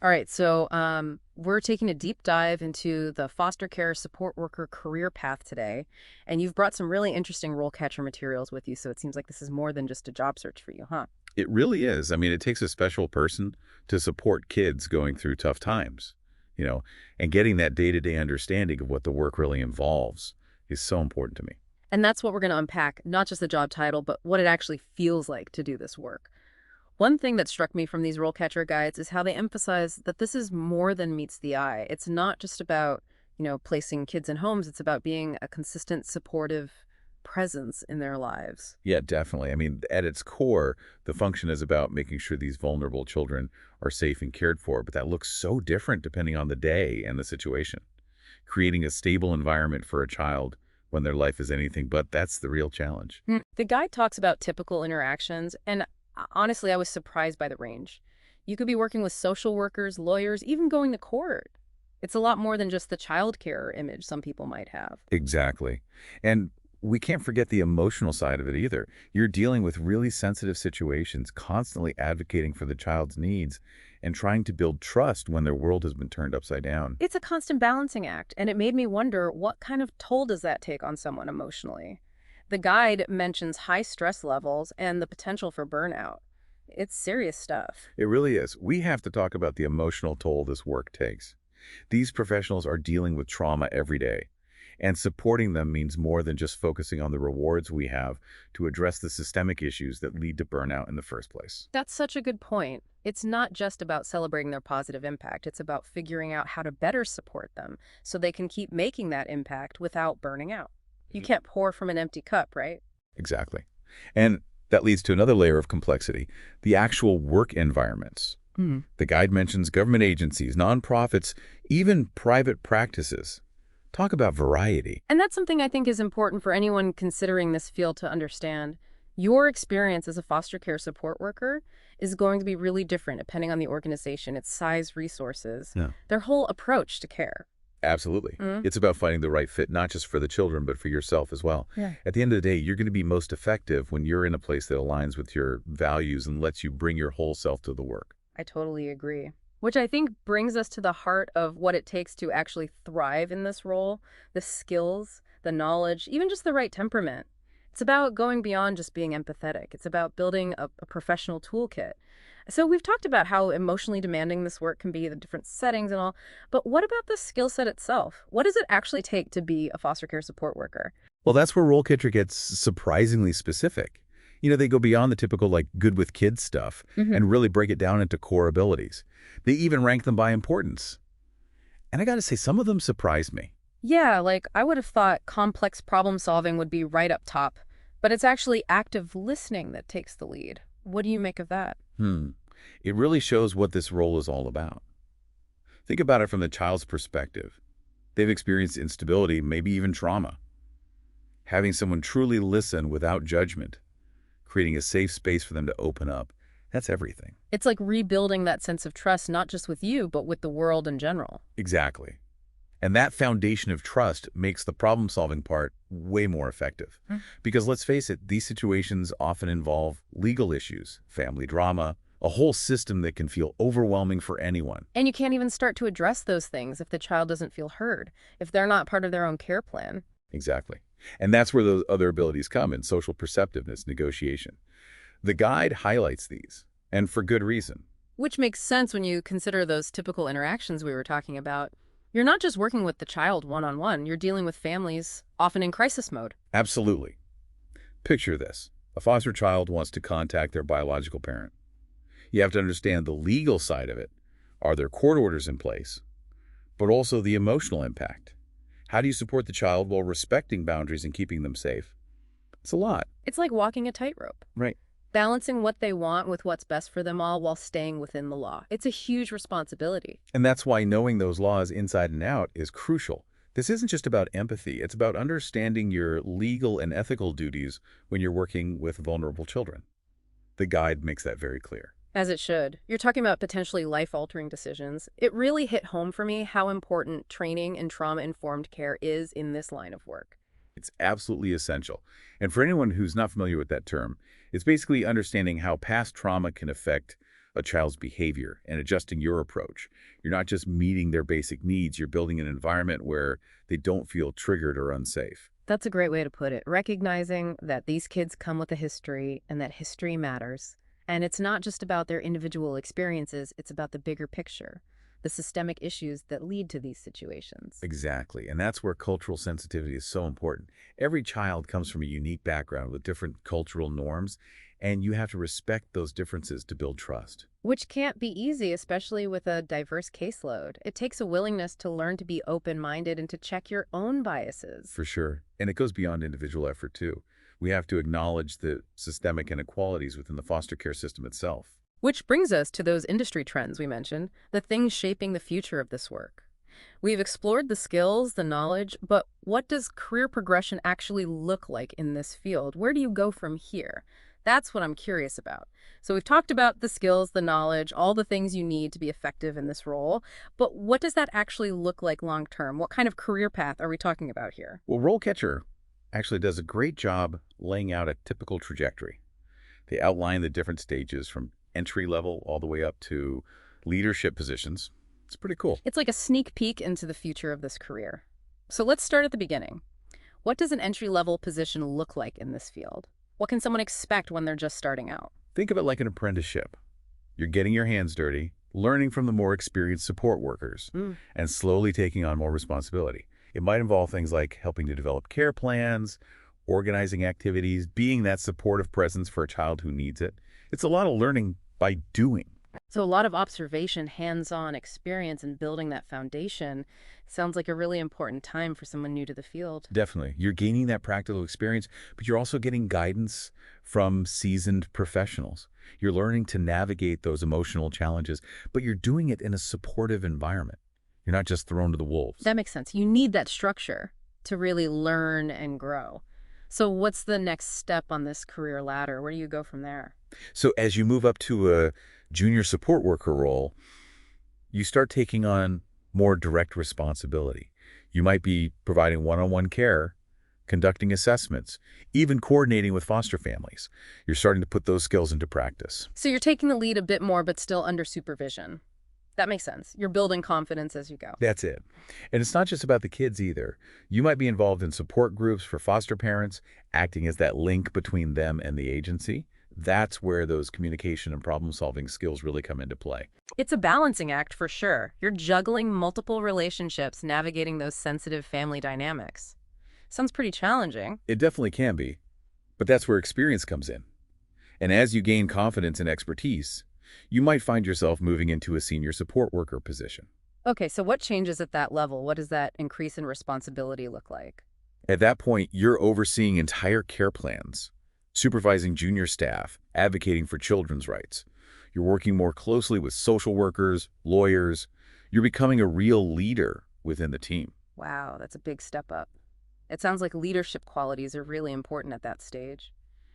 All right, so we're taking a deep dive into the foster care support worker career path today, and you've brought some really interesting RoleCatcher materials with you, so it seems like this is more than just a job search for you, huh? It really is. I mean, it takes a special person to support kids going through tough times, you know, and getting that day-to-day understanding of what the work really involves is so important to me. And that's what we're going to unpack, not just the job title, but what it actually feels like to do this work. One thing that struck me from these RoleCatcher guides is how they emphasize that this is more than meets the eye. It's not just about, placing kids in homes. It's about being a consistent, supportive presence in their lives. Yeah, definitely. I mean, at its core, the function is about making sure these vulnerable children are safe and cared for, but that looks so different depending on the day and the situation. Creating a stable environment for a child when their life is anything but, that's the real challenge. The guide talks about typical interactions, and honestly, I was surprised by the range. You could be working with social workers, lawyers, even going to court. It's a lot more than just the child care image some people might have. Exactly. And we can't forget the emotional side of it either. You're dealing with really sensitive situations, constantly advocating for the child's needs and trying to build trust when their world has been turned upside down. It's a constant balancing act, and it made me wonder what kind of toll does that take on someone emotionally? The guide mentions high stress levels and the potential for burnout. It's serious stuff. It really is. We have to talk about the emotional toll this work takes. These professionals are dealing with trauma every day, and supporting them means more than just focusing on the rewards we have to address the systemic issues that lead to burnout in the first place. That's such a good point. It's not just about celebrating their positive impact. It's about figuring out how to better support them so they can keep making that impact without burning out. You can't pour from an empty cup, right? Exactly. And that leads to another layer of complexity, the actual work environments. The guide mentions government agencies, nonprofits, even private practices. Talk about variety. And that's something I think is important for anyone considering this field to understand. Your experience as a foster care support worker is going to be really different depending on the organization, its size, resources, Yeah. their whole approach to care. Absolutely. Mm. It's about finding the right fit, not just for the children, but for yourself as well. Yeah. At the end of the day, you're going to be most effective when you're in a place that aligns with your values and lets you bring your whole self to the work. I totally agree. Which I think brings us to the heart of what it takes to actually thrive in this role, the skills, the knowledge, even just the right temperament. It's about going beyond just being empathetic. It's about building a professional toolkit. So we've talked about how emotionally demanding this work can be, the different settings and all, but what about the skill set itself? What does it actually take to be a foster care support worker? Well, that's where RoleCatcher gets surprisingly specific. They go beyond the typical, like, good with kids stuff and really break it down into core abilities. They even rank them by importance. And I got to say, some of them surprised me. Yeah, like I would have thought complex problem solving would be right up top, but it's actually active listening that takes the lead. What do you make of that? It really shows what this role is all about. Think about it from the child's perspective. They've experienced instability, maybe even trauma. Having someone truly listen without judgment, creating a safe space for them to open up, that's everything. It's like rebuilding that sense of trust, not just with you, but with the world in general. Exactly. And that foundation of trust makes the problem-solving part way more effective. Because let's face it, these situations often involve legal issues, family drama, a whole system that can feel overwhelming for anyone. And you can't even start to address those things if the child doesn't feel heard, if they're not part of their own care plan. Exactly. And that's where those other abilities come in: social perceptiveness, negotiation. The guide highlights these, and for good reason. Which makes sense when you consider those typical interactions we were talking about. You're not just working with the child one-on-one, you're dealing with families, often in crisis mode. Absolutely. Picture this. A foster child wants to contact their biological parent. You have to understand the legal side of it. Are there court orders in place? But also the emotional impact. How do you support the child while respecting boundaries and keeping them safe? It's a lot. It's like walking a tightrope, Right. balancing what they want with what's best for them all while staying within the law. It's a huge responsibility. And that's why knowing those laws inside and out is crucial. This isn't just about empathy. It's about understanding your legal and ethical duties when you're working with vulnerable children. The guide makes that very clear. As it should. You're talking about potentially life-altering decisions. It really hit home for me how important training and trauma-informed care is in this line of work. It's absolutely essential. And for anyone who's not familiar with that term, it's basically understanding how past trauma can affect a child's behavior and adjusting your approach. You're not just meeting their basic needs, you're building an environment where they don't feel triggered or unsafe. That's a great way to put it. Recognizing that these kids come with a history and that history matters. And it's not just about their individual experiences, it's about the bigger picture, the systemic issues that lead to these situations. Exactly. And that's where cultural sensitivity is so important. Every child comes from a unique background with different cultural norms, and you have to respect those differences to build trust. Which can't be easy, especially with a diverse caseload. It takes a willingness to learn to be open-minded and to check your own biases. For sure. And it goes beyond individual effort, too. We have to acknowledge the systemic inequalities within the foster care system itself. Which brings us to those industry trends we mentioned, the things shaping the future of this work. We've explored the skills, the knowledge, but what does career progression actually look like in this field? Where do you go from here? That's what I'm curious about. So we've talked about the skills, the knowledge, all the things you need to be effective in this role, but what does that actually look like long term? What kind of career path are we talking about here? Well, RoleCatcher actually does a great job laying out a typical trajectory. They outline the different stages from entry level all the way up to leadership positions. It's pretty cool. It's like a sneak peek into the future of this career. So let's start at the beginning. What does an entry-level position look like in this field? What can someone expect when they're just starting out? Think of it like an apprenticeship. You're getting your hands dirty, learning from the more experienced support workers, and slowly taking on more responsibility. It might involve things like helping to develop care plans, organizing activities, being that supportive presence for a child who needs it. It's a lot of learning by doing. So a lot of observation, hands-on experience, and building that foundation sounds like a really important time for someone new to the field. Definitely. You're gaining that practical experience, but you're also getting guidance from seasoned professionals. You're learning to navigate those emotional challenges, but you're doing it in a supportive environment. You're not just thrown to the wolves. That makes sense. You need that structure to really learn and grow. So what's the next step on this career ladder? Where do you go from there? So as you move up to a junior support worker role, you start taking on more direct responsibility. You might be providing one-on-one care, conducting assessments, even coordinating with foster families. You're starting to put those skills into practice. So you're taking the lead a bit more, but still under supervision. That makes sense. You're building confidence as you go. That's it. And it's not just about the kids either. You might be involved in support groups for foster parents, acting as that link between them and the agency. That's where those communication and problem-solving skills really come into play. It's a balancing act for sure. You're juggling multiple relationships, navigating those sensitive family dynamics. Sounds pretty challenging. It definitely can be, but that's where experience comes in. And as you gain confidence and expertise, you might find yourself moving into a senior support worker position. Okay, so what changes at that level? What does that increase in responsibility look like? At that point, you're overseeing entire care plans, supervising junior staff, advocating for children's rights. You're working more closely with social workers, lawyers. You're becoming a real leader within the team. Wow, that's a big step up. It sounds like leadership qualities are really important at that stage,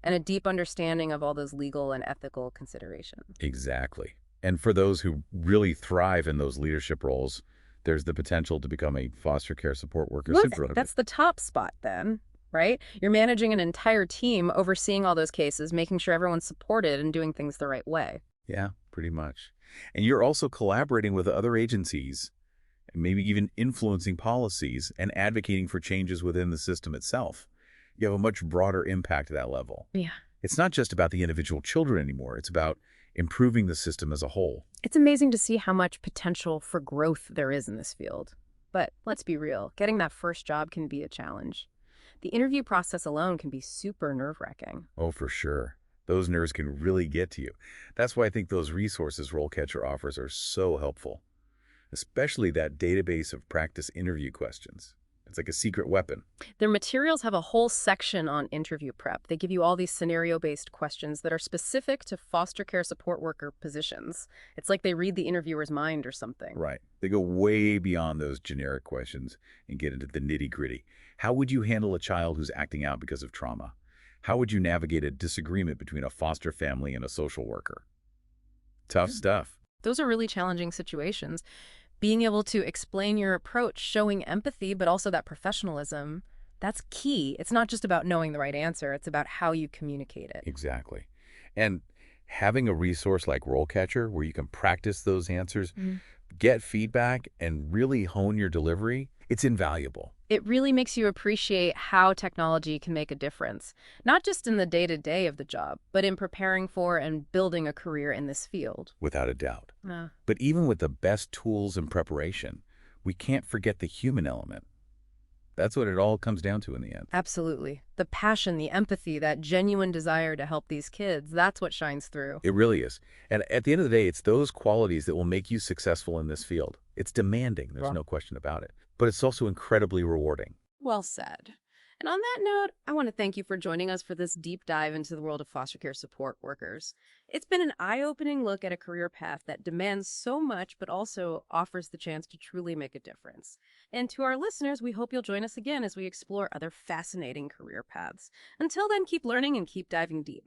and a deep understanding of all those legal and ethical considerations. Exactly. And for those who really thrive in those leadership roles, there's the potential to become a foster care support worker supervisor. That's the top spot then, right? You're managing an entire team, overseeing all those cases, making sure everyone's supported and doing things the right way. Yeah, pretty much. And you're also collaborating with other agencies, and maybe even influencing policies and advocating for changes within the system itself. You have a much broader impact at that level. Yeah. It's not just about the individual children anymore. It's about improving the system as a whole. It's amazing to see how much potential for growth there is in this field. But let's be real, getting that first job can be a challenge. The interview process alone can be super nerve-wracking. Oh, for sure. Those nerves can really get to you. That's why I think those resources RoleCatcher offers are so helpful, especially that database of practice interview questions. It's like a secret weapon. Their materials have a whole section on interview prep. They give you all these scenario-based questions that are specific to foster care support worker positions. It's like they read the interviewer's mind or something. Right. They go way beyond those generic questions and get into the nitty-gritty. How would you handle a child who's acting out because of trauma? How would you navigate a disagreement between a foster family and a social worker? Tough stuff. Those are really challenging situations. Being able to explain your approach, showing empathy, but also that professionalism, that's key. It's not just about knowing the right answer. It's about how you communicate it. Exactly. And Having a resource like RoleCatcher where you can practice those answers, Mhm. get feedback, and really hone your delivery, it's invaluable. It really makes you appreciate how technology can make a difference, not just in the day-to-day of the job, but in preparing for and building a career in this field. Without a doubt. Uh, But even with the best tools and preparation, we can't forget the human element. That's what it all comes down to in the end. Absolutely. The passion, the empathy, that genuine desire to help these kids, that's what shines through. It really is. And at the end of the day, it's those qualities that will make you successful in this field. It's demanding, there's Wow. no question about it. But it's also incredibly rewarding. Well said. And on that note, I want to thank you for joining us for this deep dive into the world of foster care support workers. It's been an eye-opening look at a career path that demands so much, but also offers the chance to truly make a difference. And to our listeners, we hope you'll join us again as we explore other fascinating career paths. Until then, keep learning and keep diving deep.